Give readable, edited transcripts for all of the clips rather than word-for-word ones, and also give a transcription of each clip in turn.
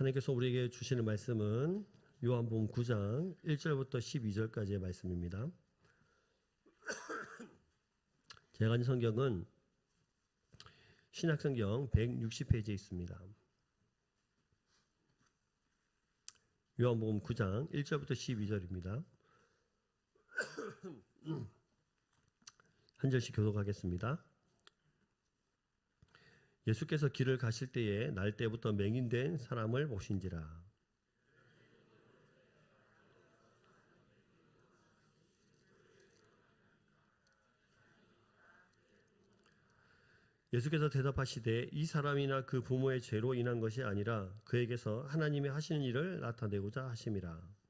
하나님께서 우리에게 주시는 말씀은 요한복음 9장 1절부터 12절까지의 말씀입니다. 제가 가진 성경은 신약성경 160페이지에 있습니다. 요한복음 9장 1절부터 12절입니다. 한 절씩 교독하겠습니다. 예수께서 길을 가실 때에 날 때부터 맹인된 사람을 보신지라. 예수께서 대답하시되 이 사람이나 그 부모의 죄로 인한 것이 아니라 그에게서 하나님이 하시는 일을 나타내고자 하심이라.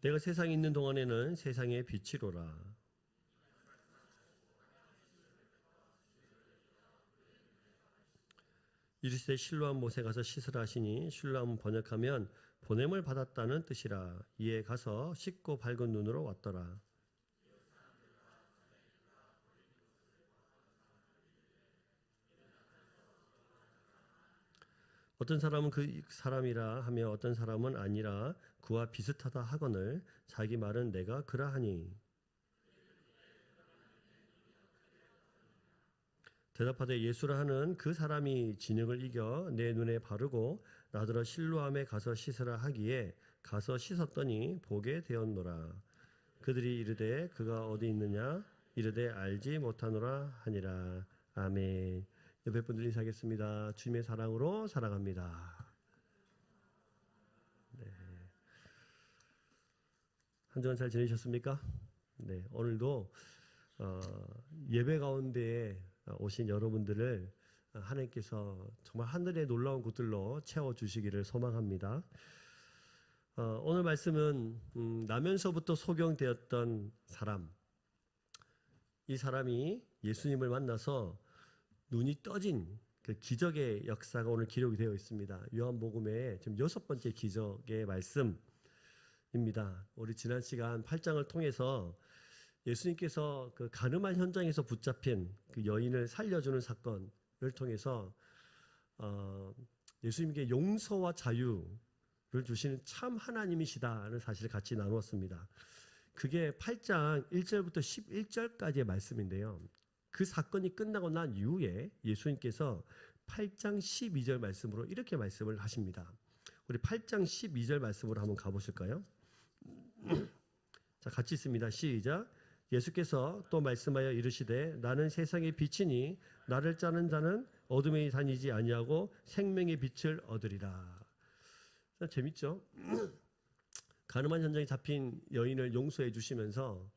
내가 세상에 있는 동안에는 세상의 빛이로라. 이르시되 실로암 못에 가서 씻으라 하시니 실로암 번역하면 보냄을 받았다는 뜻이라. 이에 가서 씻고 밝은 눈으로 왔더라. 어떤 사람은 그 사람이라 하며 어떤 사람은 아니라 그와 비슷하다 하거늘 자기 말은 내가 그러하니. 대답하되 예수라 하는 그 사람이 진흙을 이겨 내 눈에 바르고 나더러 실로암에 가서 씻으라 하기에 가서 씻었더니 보게 되었노라. 그들이 이르되 그가 어디 있느냐 이르되 알지 못하노라 하니라. 아멘. 옆에 분들 인사하겠습니다. 주님의 사랑으로 살아갑니다. 네. 한 주간 잘 지내셨습니까? 네, 오늘도 예배 가운데에 오신 여러분들을 하나님께서 정말 하늘의 놀라운 곳들로 채워주시기를 소망합니다. 오늘 말씀은 나면서부터 소경되었던 사람, 이 사람이 예수님을 만나서 눈이 떠진 그 기적의 역사가 오늘 기록이 되어 있습니다. 요한복음의 지금 6번째 기적의 말씀입니다. 우리 지난 시간 8장을 통해서 예수님께서 그 가늠한 현장에서 붙잡힌 그 여인을 살려주는 사건을 통해서 예수님께 용서와 자유를 주시는 참 하나님이시다는 사실을 같이 나누었습니다. 그게 8장 1절부터 11절까지의 말씀인데요. 그 사건이 끝나고 난 이후에 예수님께서 8장 12절 말씀으로 이렇게 말씀을 하십니다. 우리 8장 12절 말씀으로 한번 가보실까요? 자, 같이 있습니다. 시작. 예수께서 또 말씀하여 이르시되 나는 세상의 빛이니 나를 따르는 자는 어둠에 다니지 아니하고 생명의 빛을 얻으리라. 재밌죠? 가늠한 현장에 잡힌 여인을 용서해 주시면서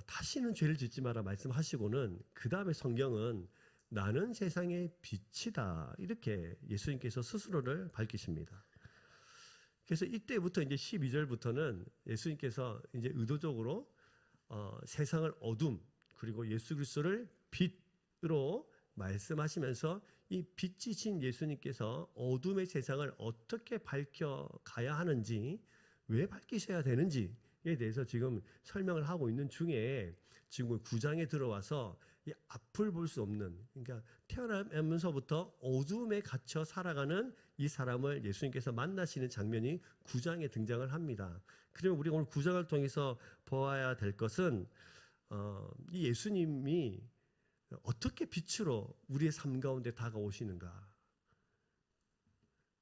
다시는 죄를 짓지 마라 말씀하시고는 그 다음에 성경은 나는 세상의 빛이다 이렇게 예수님께서 스스로를 밝히십니다. 그래서 이때부터 이제 12절부터는 예수님께서 이제 의도적으로 세상을 어둠 그리고 예수 그리스도를 빛으로 말씀하시면서 이 빛이신 예수님께서 어둠의 세상을 어떻게 밝혀가야 하는지 왜 밝히셔야 되는지에 대해서 지금 설명을 하고 있는 중에 지금 9장에 들어와서 이 앞을 볼 수 없는 그러니까 태어나면서부터 어둠에 갇혀 살아가는 이 사람을 예수님께서 만나시는 장면이 9장에 등장을 합니다. 그러면 우리가 오늘 9장을 통해서 보아야 될 것은 이 예수님이 어떻게 빛으로 우리의 삶 가운데 다가오시는가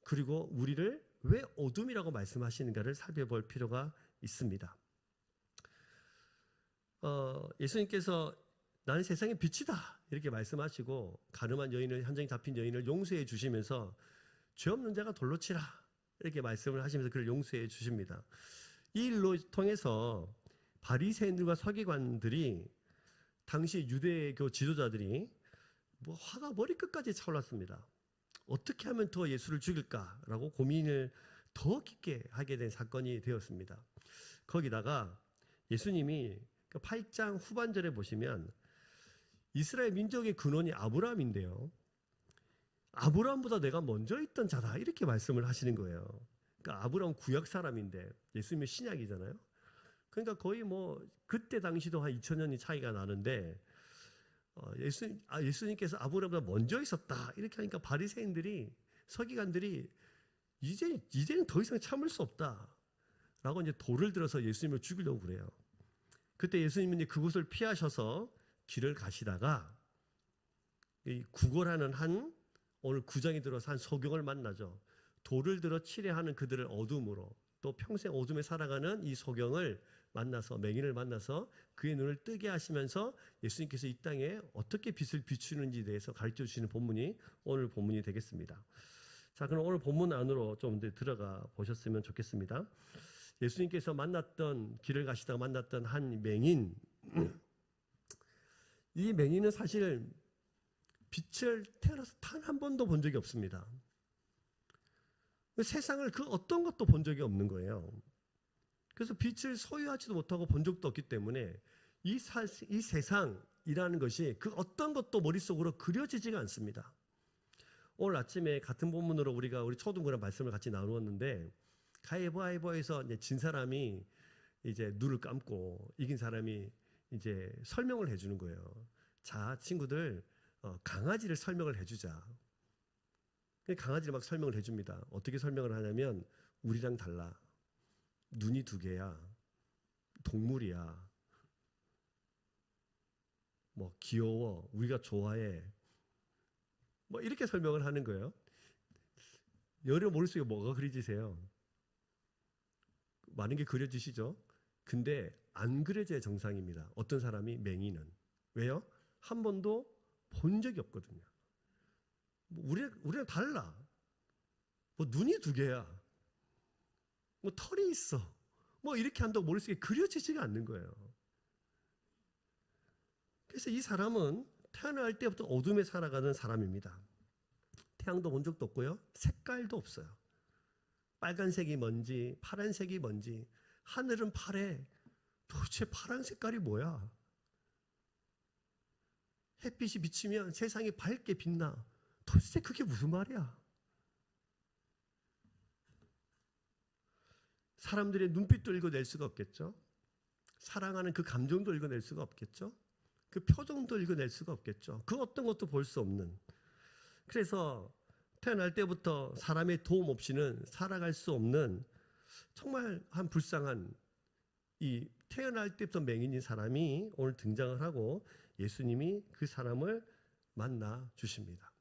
그리고 우리를 왜 어둠이라고 말씀하시는가를 살펴볼 필요가 있습니다. 예수님께서 나는 세상의 빛이다 이렇게 말씀하시고 가늠한 여인을 현장에 잡힌 여인을 용서해 주시면서 죄 없는 자가 돌로 치라 이렇게 말씀을 하시면서 그를 용서해 주십니다. 이 일로 통해서 바리새인들과 서기관들이 당시 유대교 지도자들이 화가 머리끝까지 차올랐습니다. 어떻게 하면 더 예수를 죽일까라고 고민을 더 깊게 하게 된 사건이 되었습니다. 거기다가 예수님이 8장 후반절에 보시면 이스라엘 민족의 근원이 아브라함인데요. 아브라함보다 내가 먼저 있던 자다 이렇게 말씀을 하시는 거예요. 그러니까 아브라함 구약 사람인데 예수님의 신약이잖아요. 그러니까 거의 뭐 그때 당시도 한 2000년이 차이가 나는데 예수님께서 아브라함보다 먼저 있었다 이렇게 하니까 바리새인들이 서기관들이 이제는 더 이상 참을 수 없다라고 이제 돌을 들어서 예수님을 죽이려고 그래요. 그때 예수님은 그곳을 피하셔서 길을 가시다가 이 구걸하는 한 오늘 9장에 들어서 한 소경을 만나죠. 돌을 들어 치려하는 그들을 어둠으로 또 평생 어둠에 살아가는 이 소경을 만나서 맹인을 만나서 그의 눈을 뜨게 하시면서 예수님께서 이 땅에 어떻게 빛을 비추는지에 대해서 가르쳐 주시는 본문이 오늘 본문이 되겠습니다. 자, 그럼 오늘 본문 안으로 좀 들어가 보셨으면 좋겠습니다. 예수님께서 길을 가시다가 만났던 한 맹인, 이 맹인은 사실 빛을 태어나서 단 한 번도 본 적이 없습니다. 세상을 그 어떤 것도 본 적이 없는 거예요. 그래서 빛을 소유하지도 못하고 본 적도 없기 때문에 이 세상이라는 것이 그 어떤 것도 머릿속으로 그려지지가 않습니다. 오늘 아침에 같은 본문으로 우리 초등부랑 말씀을 같이 나누었는데 가위바위보에서 진 사람이 이제 눈을 감고 이긴 사람이 이제 설명을 해주는 거예요. 자, 친구들 강아지를 설명을 해주자. 강아지를 막 설명을 해줍니다. 어떻게 설명을 하냐면 우리랑 달라. 눈이 2개야. 동물이야. 뭐 귀여워. 우리가 좋아해. 뭐 이렇게 설명을 하는 거예요. 여러분 머릿속에 뭐가 그려지세요? 많은 게 그려지시죠? 근데 안 그려져야 정상입니다. 어떤 사람이 맹인은. 왜요? 한 번도 본 적이 없거든요. 우리랑 달라. 뭐 눈이 2개야. 뭐 털이 있어. 뭐 이렇게 한다고 머릿속에 그려지지가 않는 거예요. 그래서 이 사람은 태어날 때부터 어둠에 살아가는 사람입니다. 태양도 본 적도 없고요. 색깔도 없어요. 빨간색이 뭔지 파란색이 뭔지 하늘은 파래. 도대체 파란 색깔이 뭐야? 햇빛이 비치면 세상이 밝게 빛나. 도대체 그게 무슨 말이야? 사람들의 눈빛도 읽어낼 수가 없겠죠. 사랑하는 그 감정도 읽어낼 수가 없겠죠. 그 표정도 읽어낼 수가 없겠죠. 그 어떤 것도 볼 수 없는. 그래서 태어날 때부터 사람의 도움 없이는 살아갈 수 없는 정말 한 불쌍한 이 태어날 때부터 맹인인 사람이 오늘 등장을 하고 예수님이 그 사람을 만나 주십니다.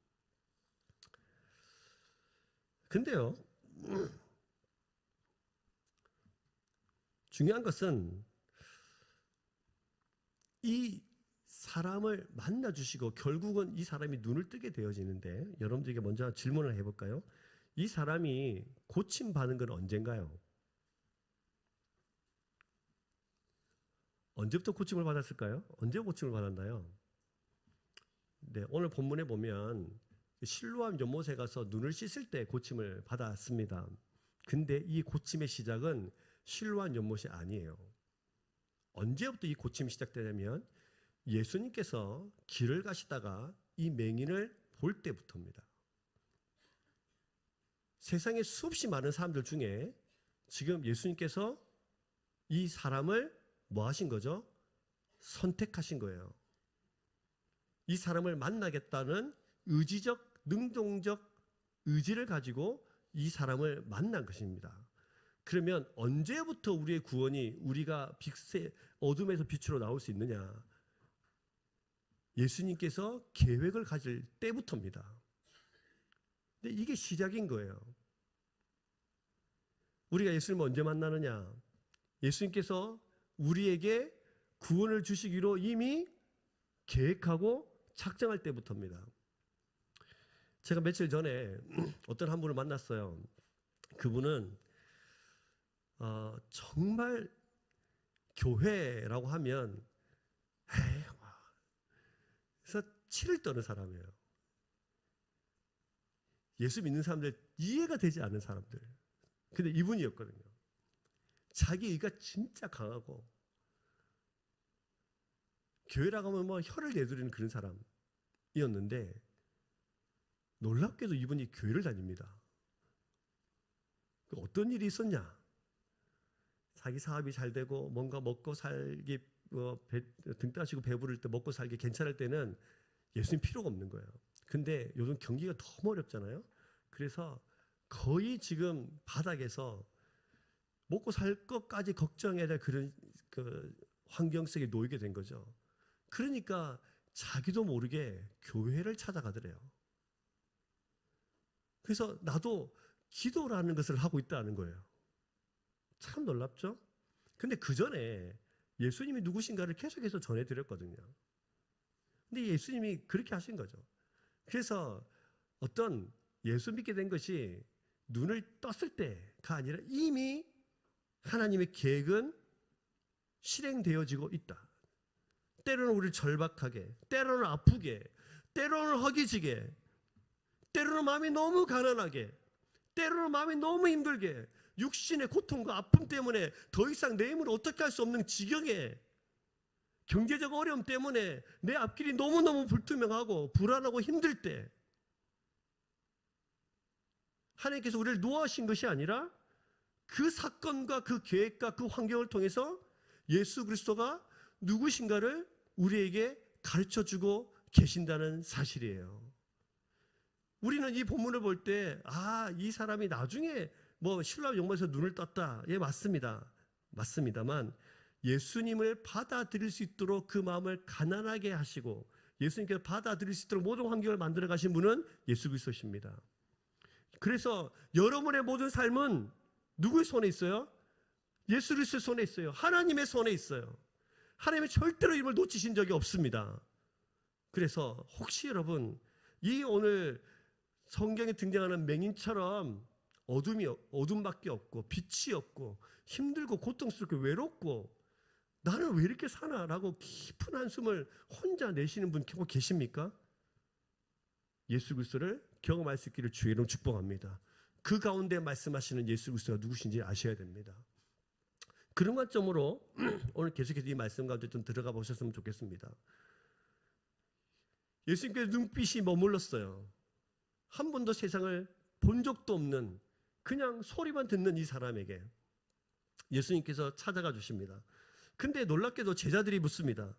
근데요, 중요한 것은 이 사람을 만나 주시고 결국은 이 사람이 눈을 뜨게 되어지는데 여러분들에게 먼저 질문을 해볼까요? 이 사람이 고침받은 건 언젠가요? 언제부터 고침을 받았을까요? 언제 고침을 받았나요? 네, 오늘 본문에 보면 실로암 연못에 가서 눈을 씻을 때 고침을 받았습니다. 근데 이 고침의 시작은 실로암 연못이 아니에요. 언제부터 이 고침이 시작되냐면 예수님께서 길을 가시다가 이 맹인을 볼 때부터입니다. 세상에 수없이 많은 사람들 중에 지금 예수님께서 이 사람을 뭐 하신 거죠? 선택하신 거예요. 이 사람을 만나겠다는 의지적, 능동적 의지를 가지고 이 사람을 만난 것입니다. 그러면 언제부터 우리의 구원이 우리가 어둠에서 빛으로 나올 수 있느냐? 예수님께서 계획을 가질 때부터입니다. 근데 이게 시작인 거예요. 우리가 예수님을 언제 만나느냐? 예수님께서 우리에게 구원을 주시기로 이미 계획하고 작정할 때부터입니다. 제가 며칠 전에 어떤 한 분을 만났어요. 그분은 정말 교회라고 하면 그래서 치를 떠는 사람이에요. 예수 믿는 사람들 이해가 되지 않는 사람들. 근데 이분이었거든요. 자기 의가 진짜 강하고 교회라고 하면 뭐 혀를 내두르는 그런 사람이었는데 놀랍게도 이분이 교회를 다닙니다. 어떤 일이 있었냐? 자기 사업이 잘 되고 뭔가 먹고 살기 등 따시고 배부를 때 먹고 살기 괜찮을 때는 예수님 필요가 없는 거예요. 근데 요즘 경기가 너무 어렵잖아요. 그래서 거의 지금 바닥에서 먹고 살 것까지 걱정해야 될 그런 환경 속에 놓이게 된 거죠. 그러니까 자기도 모르게 교회를 찾아가더래요. 그래서 나도 기도라는 것을 하고 있다는 거예요. 참 놀랍죠? 근데 그 전에 예수님이 누구신가를 계속해서 전해드렸거든요. 근데 예수님이 그렇게 하신 거죠. 그래서 어떤 예수 믿게 된 것이 눈을 떴을 때가 아니라 이미 하나님의 계획은 실행되어지고 있다. 때로는 우리를 절박하게, 때로는 아프게, 때로는 허기지게, 때로는 마음이 너무 가난하게, 때로는 마음이 너무 힘들게, 육신의 고통과 아픔 때문에 더 이상 내 힘으로 어떻게 할 수 없는 지경에, 경제적 어려움 때문에 내 앞길이 너무너무 불투명하고 불안하고 힘들 때 하나님께서 우리를 놓아하신 것이 아니라 그 사건과 그 계획과 그 환경을 통해서 예수 그리스도가 누구신가를 우리에게 가르쳐주고 계신다는 사실이에요. 우리는 이 본문을 볼 때 이 사람이 나중에 신라 영문에서 눈을 떴다. 예, 맞습니다. 맞습니다만 예수님을 받아들일 수 있도록 그 마음을 가난하게 하시고 예수님께서 받아들일 수 있도록 모든 환경을 만들어 가신 분은 예수 그리스도십니다. 그래서 여러분의 모든 삶은 누구의 손에 있어요? 예수 그리스도의 손에 있어요. 하나님의 손에 있어요. 하나님은 절대로 이름을 놓치신 적이 없습니다. 그래서 혹시 여러분 이 오늘 성경에 등장하는 맹인처럼 어둠밖에 없고 빛이 없고 힘들고 고통스럽고 외롭고 나는 왜 이렇게 사나라고 깊은 한숨을 혼자 내시는 분 계십니까? 예수 그리스도를 경험할 수 있기를 주의 이름으로 축복합니다. 그 가운데 말씀하시는 예수 그리스도가 누구신지 아셔야 됩니다. 그런 관점으로 오늘 계속해서 이 말씀 가운데 좀 들어가 보셨으면 좋겠습니다. 예수님께서 눈빛이 머물렀어요. 한 번도 세상을 본 적도 없는 그냥 소리만 듣는 이 사람에게 예수님께서 찾아가 주십니다. 근데 놀랍게도 제자들이 묻습니다.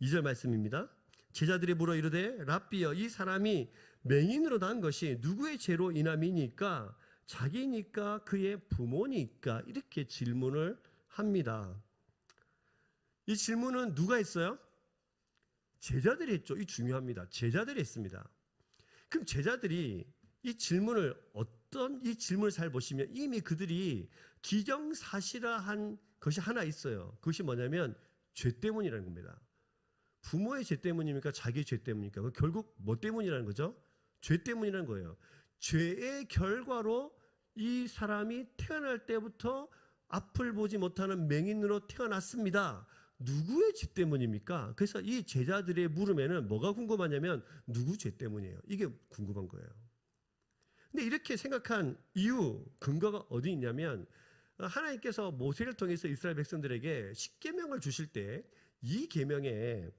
2절 말씀입니다. 제자들이 물어 이르되 랍비여 이 사람이 맹인으로 난 것이 누구의 죄로 인함이니까 자기니까 그의 부모니까 이렇게 질문을 합니다. 이 질문은 누가 했어요? 제자들이 했죠. 이 중요합니다. 제자들이 했습니다. 그럼 제자들이 이 질문을 이 질문을 잘 보시면 이미 그들이 기정사실화한 것이 하나 있어요. 그것이 뭐냐면 죄 때문이라는 겁니다. 부모의 죄 때문입니까? 자기의 죄 때문입니까? 결국 뭐 때문이라는 거죠? 죄 때문이라는 거예요. 죄의 결과로 이 사람이 태어날 때부터 앞을 보지 못하는 맹인으로 태어났습니다. 누구의 죄 때문입니까? 그래서 이 제자들의 물음에는 뭐가 궁금하냐면 누구 죄 때문이에요. 이게 궁금한 거예요. 근데 이렇게 생각한 이유, 근거가 어디 있냐면 하나님께서 모세를 통해서 이스라엘 백성들에게 10계명을 주실 때 이 계명에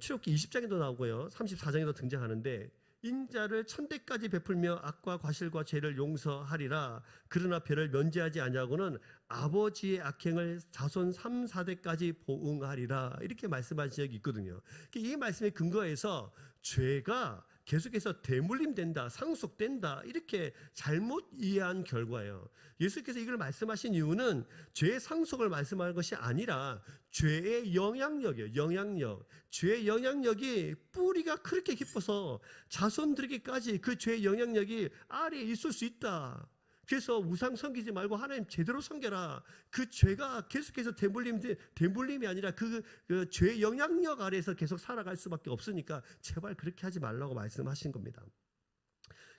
출애굽기 20장에도 나오고요. 34장에도 등장하는데 인자를 1000대까지 베풀며 악과 과실과 죄를 용서하리라. 그러나 별을 면제하지 아니하고는 아버지의 악행을 자손 3, 4대까지 보응하리라. 이렇게 말씀하신 적이 있거든요. 이 말씀의 근거에서 죄가 계속해서 대물림된다, 상속된다 이렇게 잘못 이해한 결과예요. 예수께서 이걸 말씀하신 이유는 죄의 상속을 말씀하는 것이 아니라 죄의 영향력이에요. 영향력. 죄의 영향력이 뿌리가 그렇게 깊어서 자손들에게까지 그 죄의 영향력이 아래에 있을 수 있다. 그래서 우상 섬기지 말고 하나님 제대로 섬겨라. 그 죄가 계속해서 대물림이 아니라 그 죄의 영향력 아래에서 계속 살아갈 수밖에 없으니까 제발 그렇게 하지 말라고 말씀하신 겁니다.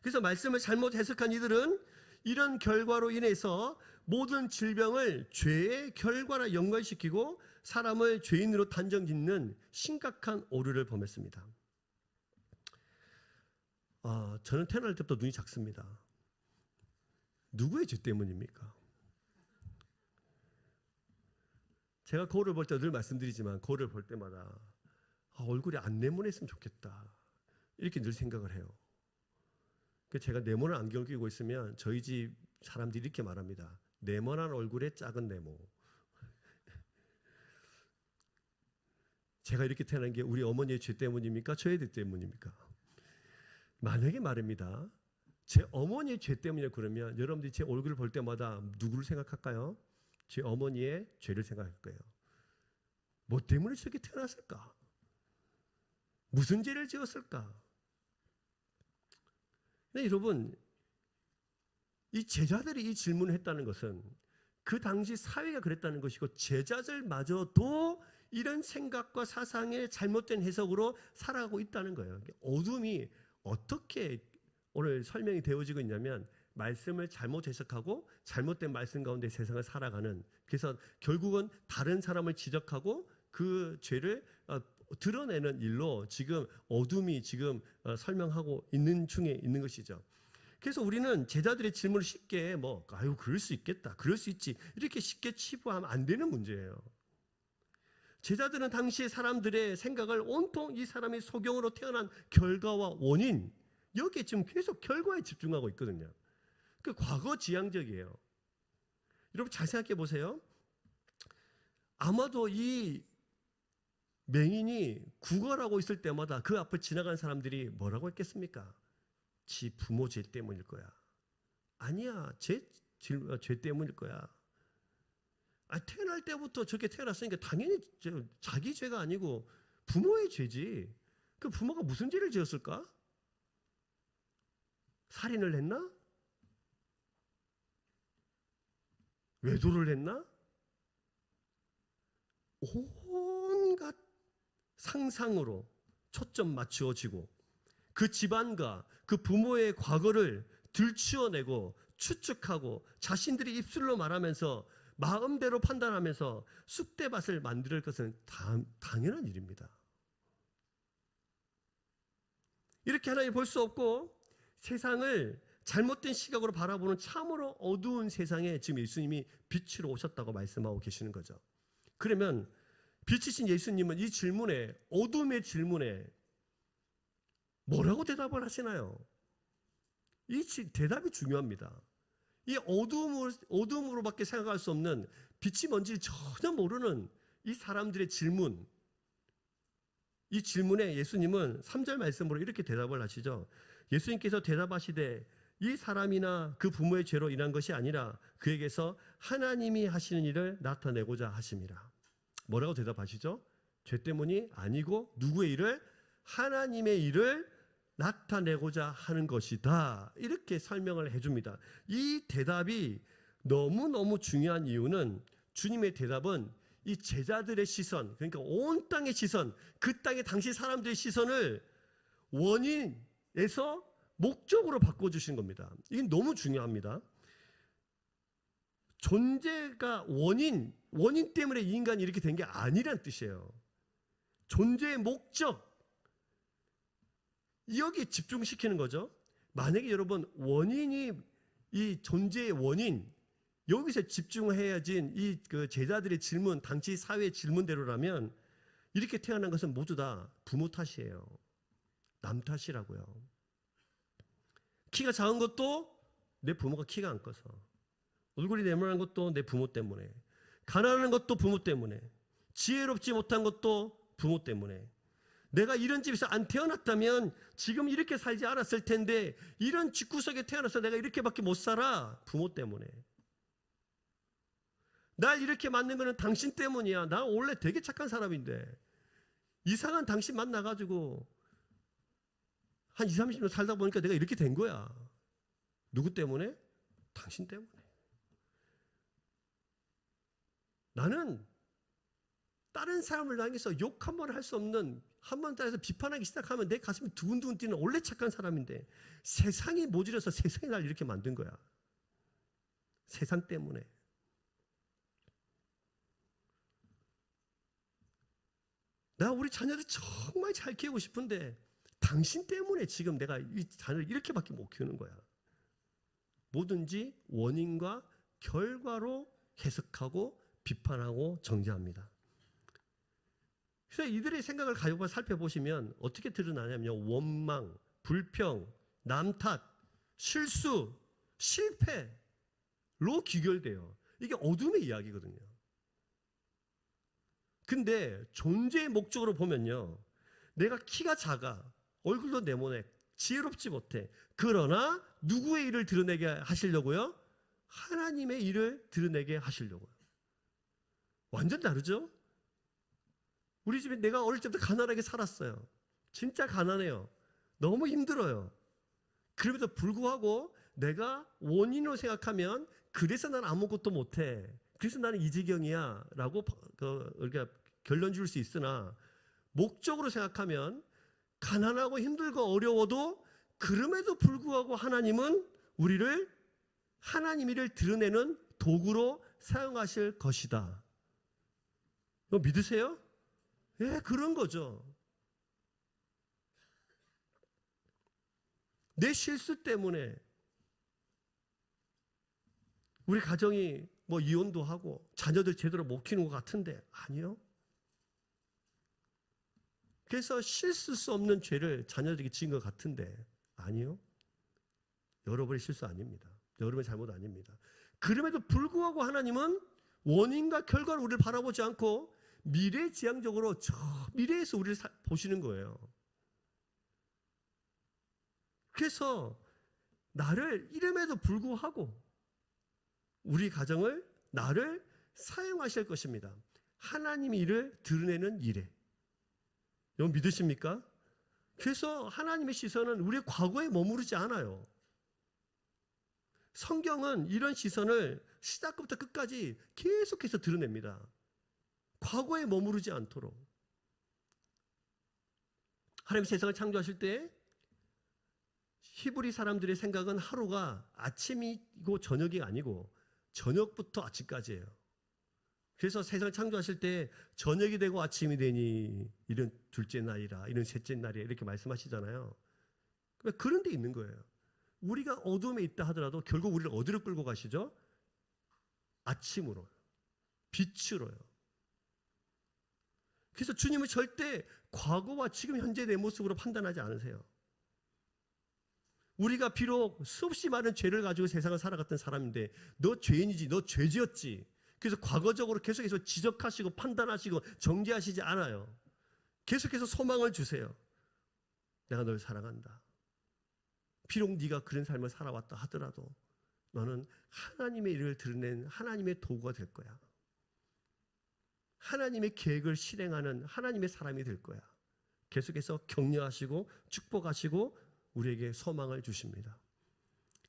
그래서 말씀을 잘못 해석한 이들은 이런 결과로 인해서 모든 질병을 죄의 결과라 연관시키고 사람을 죄인으로 단정짓는 심각한 오류를 범했습니다. 저는 태어날 때부터 눈이 작습니다. 누구의 죄 때문입니까? 제가 거울을 볼 때 늘 말씀드리지만 거울을 볼 때마다 얼굴이 안 네모냈으면 좋겠다 이렇게 늘 생각을 해요. 제가 네모난 안경을 끼고 있으면 저희 집 사람들이 이렇게 말합니다. 네모난 얼굴에 작은 네모. 제가 이렇게 태어난 게 우리 어머니의 죄 때문입니까? 저의 죄 때문입니까? 만약에 말입니다, 제 어머니의 죄 때문이라 그러면 여러분들이 제 얼굴을 볼 때마다 누구를 생각할까요? 제 어머니의 죄를 생각할 거예요. 뭐 때문에 저렇게 태어났을까? 무슨 죄를 지었을까? 근데 여러분, 이 제자들이 이 질문을 했다는 것은 그 당시 사회가 그랬다는 것이고, 제자들마저도 이런 생각과 사상의 잘못된 해석으로 살아가고 있다는 거예요. 어둠이 어떻게 오늘 설명이 되어지고 있냐면, 말씀을 잘못 해석하고 잘못된 말씀 가운데 세상을 살아가는, 그래서 결국은 다른 사람을 지적하고 그 죄를 드러내는 일로 지금 어둠이 지금 설명하고 있는 중에 있는 것이죠. 그래서 우리는 제자들의 질문을 쉽게 아유 그럴 수 있겠다, 그럴 수 있지, 이렇게 쉽게 치부하면 안 되는 문제예요. 제자들은 당시의 사람들의 생각을 온통 이 사람이 소경으로 태어난 결과와 원인, 여기에 지금 계속 결과에 집중하고 있거든요. 그 과거 지향적이에요. 여러분 잘 생각해 보세요. 아마도 이 맹인이 구걸하고 있을 때마다 그 앞을 지나간 사람들이 뭐라고 했겠습니까? 지 부모 죄 때문일 거야. 아니야, 죄 때문일 거야. 태어날 때부터 저렇게 태어났으니까 당연히 자기 죄가 아니고 부모의 죄지. 그 부모가 무슨 죄를 지었을까? 살인을 했나? 외도를 했나? 온갖 상상으로 초점 맞추어지고 그 집안과 그 부모의 과거를 들추어내고 추측하고 자신들이 입술로 말하면서 마음대로 판단하면서 쑥대밭을 만들 것은 당연한 일입니다. 이렇게 하나님 볼 수 없고 세상을 잘못된 시각으로 바라보는 참으로 어두운 세상에 지금 예수님이 빛으로 오셨다고 말씀하고 계시는 거죠. 그러면 빛이신 예수님은 이 질문에, 어둠의 질문에 뭐라고 대답을 하시나요? 이 대답이 중요합니다. 이 어둠으로밖에 생각할 수 없는, 빛이 뭔지 전혀 모르는 이 사람들의 질문, 이 질문에 예수님은 3절 말씀으로 이렇게 대답을 하시죠. 예수님께서 대답하시되 이 사람이나 그 부모의 죄로 인한 것이 아니라 그에게서 하나님이 하시는 일을 나타내고자 하심이라. 뭐라고 대답하시죠? 죄 때문이 아니고 누구의 일을? 하나님의 일을 나타내고자 하는 것이다. 이렇게 설명을 해줍니다. 이 대답이 너무너무 중요한 이유는, 주님의 대답은 이 제자들의 시선, 그러니까 온 땅의 시선, 그 땅의 당시 사람들의 시선을 원인에서 목적으로 바꿔주신 겁니다. 이게 너무 중요합니다. 존재가 원인 때문에 이 인간이 이렇게 된 게 아니란 뜻이에요. 존재의 목적, 여기에 집중시키는 거죠. 만약에 여러분 원인이, 이 존재의 원인, 여기서 집중해야지 이 제자들의 질문, 당시 사회의 질문대로라면 이렇게 태어난 것은 모두 다 부모 탓이에요. 남 탓이라고요. 키가 작은 것도 내 부모가 키가 안 커서, 얼굴이 네모난 것도 내 부모 때문에, 가난한 것도 부모 때문에, 지혜롭지 못한 것도 부모 때문에, 내가 이런 집에서 안 태어났다면 지금 이렇게 살지 않았을 텐데 이런 집구석에 태어나서 내가 이렇게밖에 못 살아, 부모 때문에. 날 이렇게 만든 거는 당신 때문이야. 나 원래 되게 착한 사람인데 이상한 당신 만나가지고 한 20, 30년 살다 보니까 내가 이렇게 된 거야. 누구 때문에? 당신 때문에. 나는 다른 사람을 향해서 욕 한 번 할 수 없는, 한 번 따라서 비판하기 시작하면 내 가슴이 두근두근 뛰는 원래 착한 사람인데 세상이 모질어서 세상이 날 이렇게 만든 거야. 세상 때문에. 나 우리 자녀들 정말 잘 키우고 싶은데 당신 때문에 지금 내가 이 자녀를 이렇게밖에 못 키우는 거야. 뭐든지 원인과 결과로 해석하고 비판하고 정죄합니다. 그래서 이들의 생각을 가지고 살펴보시면 어떻게 드러나냐면요, 원망, 불평, 남 탓, 실수, 실패, 귀결돼요. 이게 어둠의 이야기거든요. 근데 존재의 목적으로 보면요, 내가 키가 작아, 얼굴도 네모네, 지혜롭지 못해. 그러나 누구의 일을 드러내게 하시려고요? 하나님의 일을 드러내게 하시려고요. 완전 다르죠? 우리 집에 내가 어릴 때부터 가난하게 살았어요. 진짜 가난해요. 너무 힘들어요. 그럼에도 불구하고 내가 원인으로 생각하면 그래서 난 아무것도 못해, 그래서 나는 이 지경이야 라고 우리가 결론 줄 수 있으나, 목적으로 생각하면 가난하고 힘들고 어려워도 그럼에도 불구하고 하나님은 우리를 하나님 일을 드러내는 도구로 사용하실 것이다. 이거 믿으세요? 예, 그런 거죠. 내 실수 때문에 우리 가정이 이혼도 하고 자녀들 제대로 못 키우는 것 같은데, 아니요. 그래서 씻을 수 없는 죄를 자녀들에게 지은 것 같은데, 아니요. 여러분의 실수 아닙니다. 여러분의 잘못 아닙니다. 그럼에도 불구하고 하나님은 원인과 결과를 우리를 바라보지 않고 미래지향적으로 저 미래에서 우리를 보시는 거예요. 그래서 나를 이름에도 불구하고 우리 가정을, 나를 사용하실 것입니다. 하나님의 일을 드러내는 일에. 여러분 믿으십니까? 그래서 하나님의 시선은 우리의 과거에 머무르지 않아요. 성경은 이런 시선을 시작부터 끝까지 계속해서 드러냅니다. 과거에 머무르지 않도록. 하나님 세상을 창조하실 때 히브리 사람들의 생각은 하루가 아침이고 저녁이 아니고 저녁부터 아침까지예요. 그래서 세상을 창조하실 때 저녁이 되고 아침이 되니 이런 둘째 날이라, 이런 셋째 날이라 이렇게 말씀하시잖아요. 그런 데 있는 거예요. 우리가 어둠에 있다 하더라도 결국 우리를 어디로 끌고 가시죠? 아침으로, 빛으로요. 그래서 주님은 절대 과거와 지금 현재 내 모습으로 판단하지 않으세요. 우리가 비록 수없이 많은 죄를 가지고 세상을 살아갔던 사람인데, 너 죄인이지, 너 죄지었지, 그래서 과거적으로 계속해서 지적하시고 판단하시고 정죄하시지 않아요. 계속해서 소망을 주세요. 내가 널 사랑한다. 비록 네가 그런 삶을 살아왔다 하더라도 너는 하나님의 일을 드러낸 하나님의 도구가 될 거야. 하나님의 계획을 실행하는 하나님의 사람이 될 거야. 계속해서 격려하시고 축복하시고 우리에게 소망을 주십니다.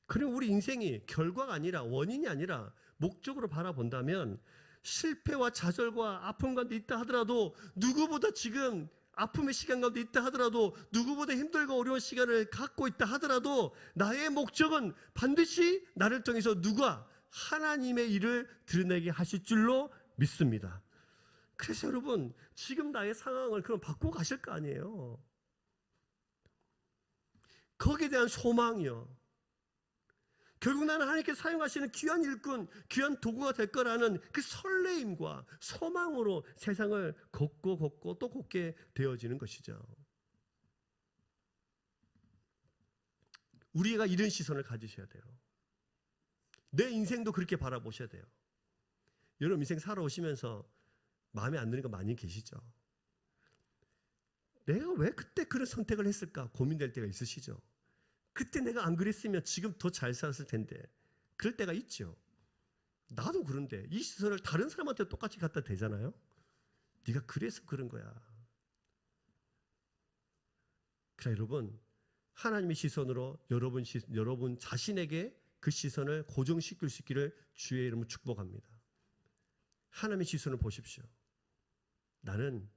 그리고 우리 인생이 결과가 아니라, 원인이 아니라 목적으로 바라본다면, 실패와 좌절과 아픔 가운데 있다 하더라도, 누구보다 지금 아픔의 시간 가운데 있다 하더라도, 누구보다 힘들고 어려운 시간을 갖고 있다 하더라도, 나의 목적은 반드시 나를 통해서 누가 하나님의 일을 드러내게 하실 줄로 믿습니다. 그래서 여러분, 지금 나의 상황을 그럼 바꾸고 가실 거 아니에요. 거기에 대한 소망이요. 결국 나는 하나님께 사용하시는 귀한 일꾼, 귀한 도구가 될 거라는 그 설레임과 소망으로 세상을 걷고 또 걷게 되어지는 것이죠. 우리가 이런 시선을 가지셔야 돼요. 내 인생도 그렇게 바라보셔야 돼요. 여러분 인생 살아오시면서 마음에 안 드는 거 많이 계시죠? 내가 왜 그때 그런 선택을 했을까 고민될 때가 있으시죠? 그때 내가 안 그랬으면 지금 더 잘 살았을 텐데, 그럴 때가 있죠. 나도 그런데 이 시선을 다른 사람한테 똑같이 갖다 대잖아요. 네가 그래서 그런 거야. 그래, 여러분, 하나님의 시선으로 여러분 자신에게 그 시선을 고정시킬 수 있기를 주의 이름으로 축복합니다. 하나님의 시선을 보십시오. 나는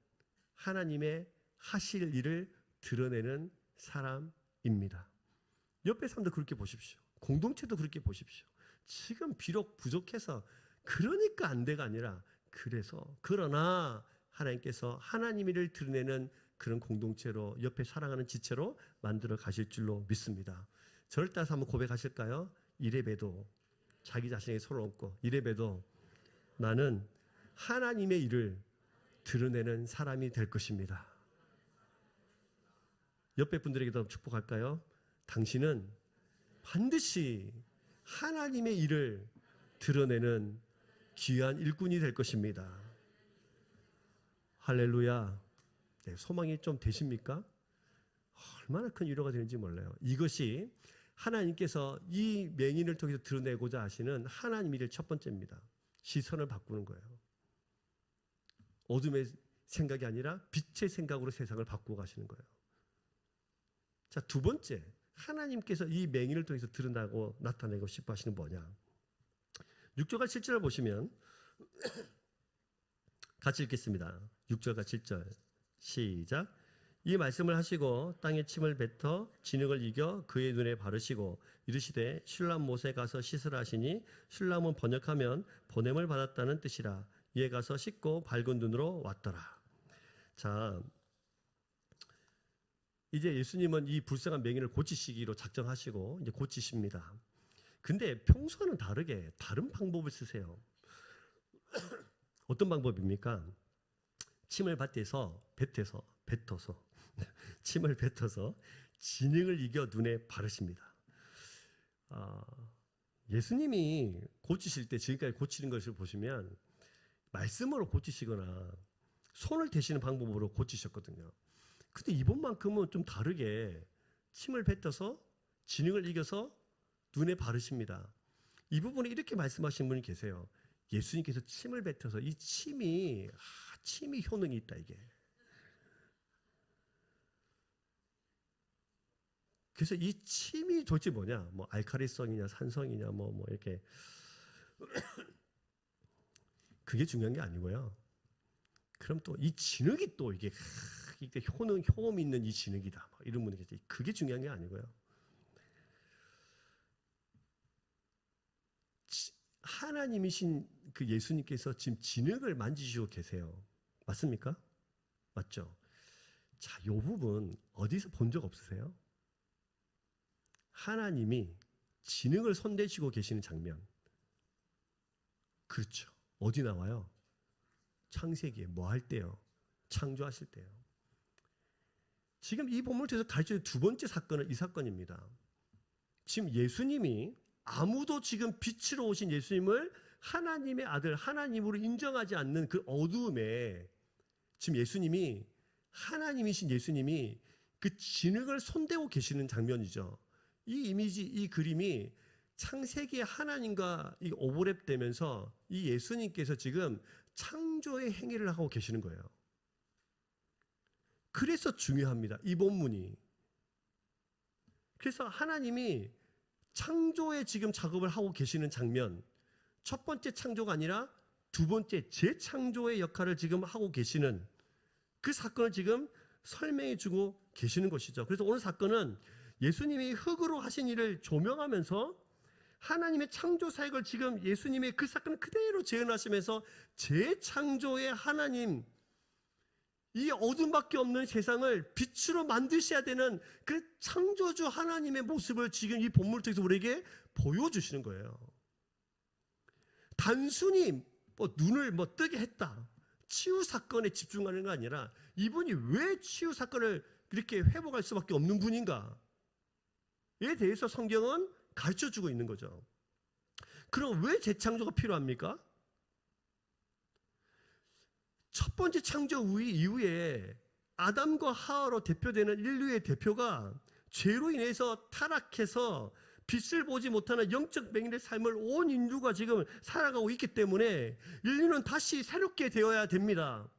하나님의 하실 일을 드러내는 사람입니다. 옆에 사람도 그렇게 보십시오. 공동체도 그렇게 보십시오. 지금 비록 부족해서 그러니까 안 돼가 아니라, 그러나 하나님께서 하나님 일을 드러내는 그런 공동체로, 옆에 사랑하는 지체로 만들어 가실 줄로 믿습니다. 저를 따라서 한번 고백하실까요? 이래봬도, 자기 자신에게 손을 얹고, 이래봬도 나는 하나님의 일을 드러내는 사람이 될 것입니다. 옆에 분들에게도 축복할까요? 당신은 반드시 하나님의 일을 드러내는 귀한 일꾼이 될 것입니다. 할렐루야. 네, 소망이 좀 되십니까? 얼마나 큰 위로가 되는지 몰라요. 이것이 하나님께서 이 맹인을 통해서 드러내고자 하시는 하나님의 일 첫 번째입니다. 시선을 바꾸는 거예요. 어둠의 생각이 아니라 빛의 생각으로 세상을 바꾸고 가시는 거예요. 자, 두 번째, 하나님께서 이 맹인을 통해서 드러나고 나타내고 싶어 하시는 뭐냐? 6절과 7절을 보시면 같이 읽겠습니다. 6절과 7절 시작. 이 말씀을 하시고 땅에 침을 뱉어 진흙을 이겨 그의 눈에 바르시고 이르시되 슐람 못에 가서 씻으라 하시니 슐람은 번역하면 보냄을 받았다는 뜻이라. 이에 가서 씻고 밝은 눈으로 왔더라. 자, 이제 예수님은 이 불쌍한 맹인을 고치시기로 작정하시고 이제 고치십니다. 근데 평소와는 다르게 다른 방법을 쓰세요. 어떤 방법입니까? 침을 뱉어서 침을 뱉어서 진흙을 이겨 눈에 바르십니다. 예수님이 고치실 때 지금까지 고치는 것을 보시면 말씀으로 고치시거나 손을 대시는 방법으로 고치셨거든요. 근데 이번만큼은 좀 다르게 침을 뱉어서 진흙을 이겨서 눈에 바르십니다. 이 부분에 이렇게 말씀하신 분이 계세요. 예수님께서 침을 뱉어서 이 침이 효능이 있다 이게. 그래서 이 침이 도대체 뭐냐? 뭐 알칼리성이냐 산성이냐 뭐 이렇게 그게 중요한 게 아니고요. 그럼 또 이 진흙이 또 이게 효험 있는 이 진흙이다. 이런 분이 계세요. 그게 중요한 게 아니고요. 하나님이신 그 예수님께서 지금 진흙을 만지시고 계세요. 맞습니까? 맞죠? 자, 이 부분 어디서 본 적 없으세요? 하나님이 진흙을 손대시고 계시는 장면. 그렇죠. 어디 나와요? 창세기에 뭐 할 때요? 창조하실 때요. 지금 이 본문을 통해서 가르쳐준 두 번째 사건은 이 사건입니다. 지금 예수님이 아무도 지금 빛으로 오신 예수님을 하나님의 아들, 하나님으로 인정하지 않는 그 어두움에 지금 예수님이 하나님이신 예수님이 그 진흙을 손대고 계시는 장면이죠. 이 이미지, 이 그림이 창세기의 하나님과 이 오버랩되면서 이 예수님께서 지금 창조의 행위를 하고 계시는 거예요. 그래서 중요합니다. 이 본문이. 그래서 하나님이 창조의 지금 작업을 하고 계시는 장면, 첫 번째 창조가 아니라 두 번째 재창조의 역할을 지금 하고 계시는 그 사건을 지금 설명해 주고 계시는 것이죠. 그래서 오늘 사건은 예수님이 흙으로 하신 일을 조명하면서 하나님의 창조 사역을 지금 예수님의 그 사건을 그대로 재현하시면서 재창조의 하나님, 이 어둠밖에 없는 세상을 빛으로 만드셔야 되는 그 창조주 하나님의 모습을 지금 이 본문을 통해서 우리에게 보여주시는 거예요. 단순히 눈을 뜨게 했다, 치유 사건에 집중하는 거 아니라 이분이 왜 치유 사건을 이렇게 회복할 수밖에 없는 분인가에 대해서 성경은 가르쳐주고 있는 거죠. 그럼 왜 재창조가 필요합니까? 첫 번째 창조 이후에 아담과 하와로 대표되는 인류의 대표가 죄로 인해서 타락해서 빛을 보지 못하는 영적 맹인의 삶을 온 인류가 지금 살아가고 있기 때문에 인류는 다시 새롭게 되어야 됩니다.